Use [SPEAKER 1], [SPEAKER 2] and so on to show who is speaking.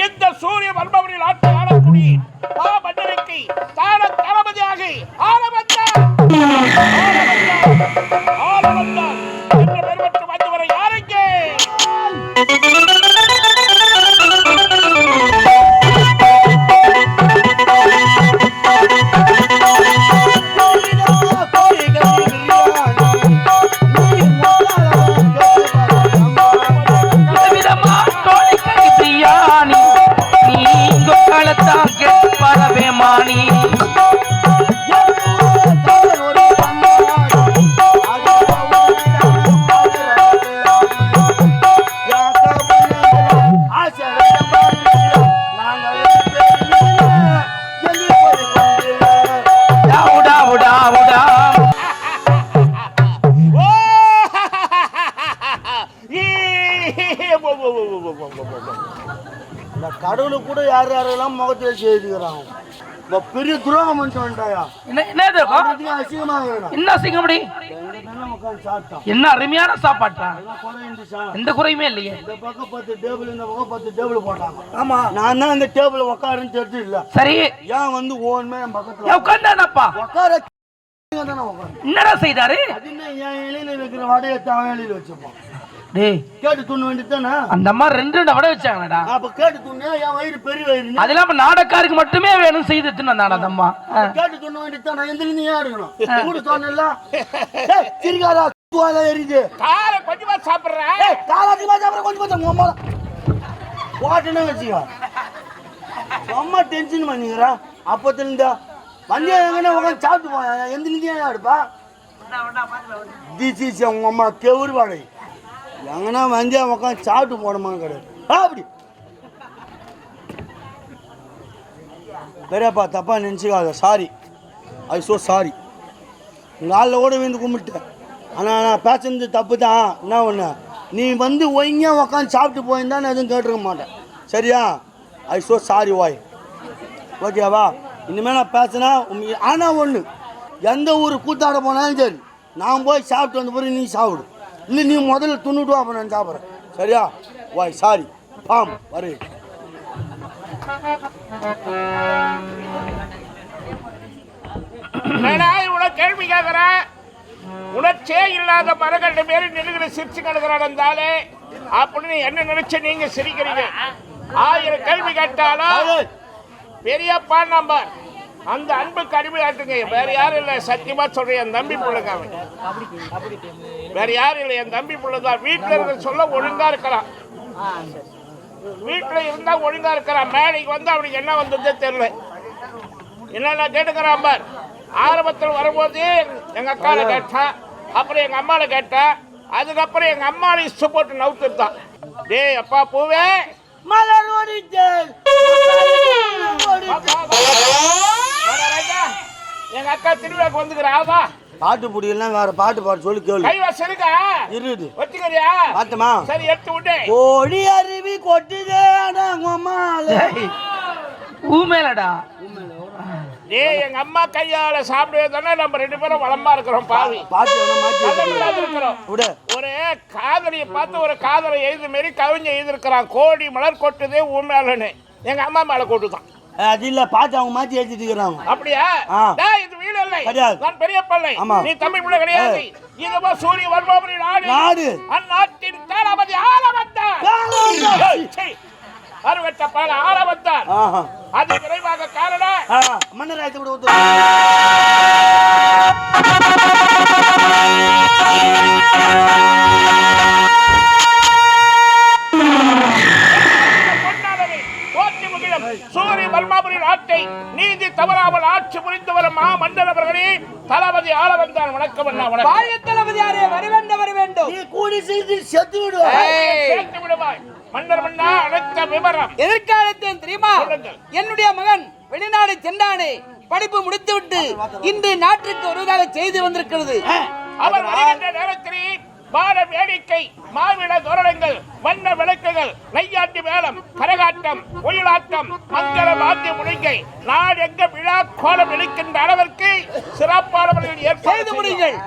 [SPEAKER 1] இந்த சூரிய வர்மவரில் ஆட்சி ஆடக்கூடிய மன்னருக்கு தான தளபதியாக ஆரம்பத்தார் என்ற பெயர் பெற்று வந்து வர யாருக்கு
[SPEAKER 2] கடவுளு கூட யார் யாரெல்லாம் முகத்தை செய்துக்கிறாங்க பெரிய துரோகம்
[SPEAKER 3] என்ன அருமையான சாப்பாட்டா எந்த குறையுமே இல்லையே.
[SPEAKER 2] இந்த பக்கம் 10 டேபிள் இந்த பக்கம் 10 டேபிள் போட்டாங்க. ஆமா நான் தான் இந்த டேபிள் உட்காருன்னு தெரிஞ்சு இல்ல.
[SPEAKER 3] சரி
[SPEAKER 2] ஏன் வந்து ஓன்மே என் பக்கத்துல
[SPEAKER 3] உட்கார்ந்தானப்பா
[SPEAKER 2] உட்கார
[SPEAKER 3] என்னடா செய்தாரு?
[SPEAKER 2] அது என்ன என் இலையில வைக்கிற வடையை தான் இலையில வச்சுப்போம்.
[SPEAKER 3] டேய்
[SPEAKER 2] கேட்டு துண்ண வேண்டியதானே.
[SPEAKER 3] அந்த அம்மா 2 வடை வச்சாங்கடா.
[SPEAKER 2] அப்ப கேட்டு துண்ணே என் வயிறு பெரிய வயிறு.
[SPEAKER 3] அதெல்லாம் நாடக்காருக்கு மட்டுமே வேணும் செய்து தின்னாடா அந்த அம்மா.
[SPEAKER 2] கேட்டு துண்ண வேண்டியதானே. எந்திரிந்து ஏன் எடுக்கணும்? கூட சொன்னல. டேய் சிரிக்காதா துவால எரிது.
[SPEAKER 1] கார கொஞ்சமா சாப்பிடுற.
[SPEAKER 2] டேய் கார அதிகமா சாப்பிடுற கொஞ்சம் அம்மா. வாட்டனே வச்சியா. அம்மா டென்ஷன் பண்ணிங்கறா. அப்பத்துல இருந்து வண்டியா எங்கனே உட்கார்ந்து சாப்பிட்டு போயா. எந்திரிந்து ஏன் எடுப்பா? திஸ் இஸ் உங்க அம்மா கேவுரு வாடை. எங்கன்னா வந்தியா உட்காந்து சாப்பிட்டு போனோமா கிடையாது. அப்படி பெரியப்பா தப்பா நினச்சிக்காத. சாரி, ஐ ஸோ சாரி. உங்கள் ஆளில் கூட வந்து கும்பிட்டேன். ஆனால் நான் பேசுறது தப்பு தான். என்ன ஒன்று நீ வந்து ஒய்ங்க உட்காந்து சாப்பிட்டு போயிருந்தா நான் எதுவும் கேட்டுருக்க மாட்டேன். சரியா? ஐ ஸோ சாரி வாய். ஓகேவா? இனிமேல் நான் பேசினா ஆனால் ஒன்று எந்த ஊர் கூத்தாட போனாலும் சரி நான் போய் சாப்பிட்டு வந்த பிறகு நீ சாப்பிடு. இல்லை நீ முதல்ல துண்ணுட்டு அப்போ நான் சாப்பிட்றேன். சரியா? வாய் சாரி பாம் வரு.
[SPEAKER 1] உனக்கு கேள்வி கேட்கிறேன். உணர்ச்சே இல்லாத மரகண்ட பேரு நிலுகிற சிரிச்சு கிடக்கிறாண்டாலே அப்படின்னு என்ன நினைச்சு நீங்க சிரிக்கிறீங்க? 1000 கேள்வி கேட்டாலும் பெரியப்பா நம்பர் அந்த அன்புக்கு அடிமையாட்டுங்க. வேற யாரும் இல்லை. சத்தியமா சொல்றேன், என் தம்பி பிள்ளைங்க அவன். வேற யாரும் இல்லை, என் தம்பி பிள்ளைதான். வீட்டில் இருக்க சொல்ல ஒழுங்கா இருக்கிறான். வீட்டில் இருந்தா ஒழுங்கா இருக்கிறான். மேடைக்கு வந்து அவனுக்கு என்ன வந்ததே தெரியல. என்னென்ன கேட்டுக்கிறான் பார். ஆரம்பத்தில் வரும்போது எங்க அக்கால கேட்டான், அப்புறம் எங்க அம்மாவை கேட்டான், அதுக்கப்புறம் எங்க அம்மாவை இஷ்டம் போட்டு நவுத்துட்டான். டேய் அப்பா பூவே
[SPEAKER 2] மலர் ஓடிச்சு.
[SPEAKER 1] எங்க அக்கா திருவிழாக்கு வந்துக்கிறாவா?
[SPEAKER 2] பாட்டு புடியெல்லாம் வேற பாட்டு பாட்டு சொல்லி கேளு.
[SPEAKER 1] கைவாசம் இருக்கா?
[SPEAKER 2] இருக்குது.
[SPEAKER 1] வச்சுக்கறியா?
[SPEAKER 2] பாத்துமா?
[SPEAKER 1] சரி எடுத்து விடு.
[SPEAKER 2] ஓடி அருவி கொட்டுதே அடங்கம்மாலே.
[SPEAKER 3] ஊமேலடா.
[SPEAKER 1] டேய் எங்க அம்மா கையால சாப்பிடுவே தானே நம்ம 2 பேரும் வளமா இருக்கிறோம். பாவி
[SPEAKER 2] பாட்டு வேணா மாத்தி
[SPEAKER 1] இருக்கிறோம்.
[SPEAKER 2] விடு.
[SPEAKER 1] ஒரு காதலியை பார்த்து ஒரு காதலை எழுது மாரி கவிஞர் எழுதிருக்கிறான். கோடி மலர் கொட்டுதே ஊமேலன்னு. எங்க அம்மா மேல கொட்டுதான்.
[SPEAKER 2] அது இல்ல பாட்டு அவங்க மாத்தி எழுதிட்டு இருக்காங்க.
[SPEAKER 1] அப்படியா? இது வீடு இல்லை, நான் பெரிய பிள்ளை. நீ தமிழ் பிள்ளை கிடையாது. இதுவோ சூரிய வர்மபுரி நாடு. அந்நாட்டின் தளபதி ஆரம்பத்தார். அறுவட்ட பால ஆரம்பத்தார். அது விரைவாக காரணம்
[SPEAKER 2] மன்னராயத்தை விட
[SPEAKER 1] சூரிய வர்மாபுரி நாட்டை நீதி தவறாமல் ஆட்சி புரிந்து வரும் மன்னர் அவர்களே, தளபதி ஆள வந்தான். வணக்கம் அண்ணா. வணக்கம்
[SPEAKER 3] தளபதி யாரே வர வேண்டும்.
[SPEAKER 2] நீ கூடி செய்து செத்து
[SPEAKER 1] விடுவாய். மன்னர் மன்னா அனைத்த விவரம்
[SPEAKER 3] எதிர்காலத்தில் தெரியுமா? என்னுடைய மகன் வெளிநாடு சென்றானே, படிப்பு முடித்துவிட்டு இன்று நாட்டுக்கு ஒருவராக செய்து வந்திருக்கிறது.
[SPEAKER 1] அவர் வருகின்ற நேரத்தில் வார வேடிக்கை, மாவிட தோரணங்கள், வண்ண விளக்குகள், நெய்யாட்டி மேளம், கரகாட்டம், ஒயிலாட்டம், மங்கள வாத்திய முழுங்கை, நாடு எங்க விழா கோலம் இழுக்கின்ற அளவிற்கு சிறப்பானவர்கள் ஏற்படுத்தி
[SPEAKER 3] செய்து முடியுங்கள்.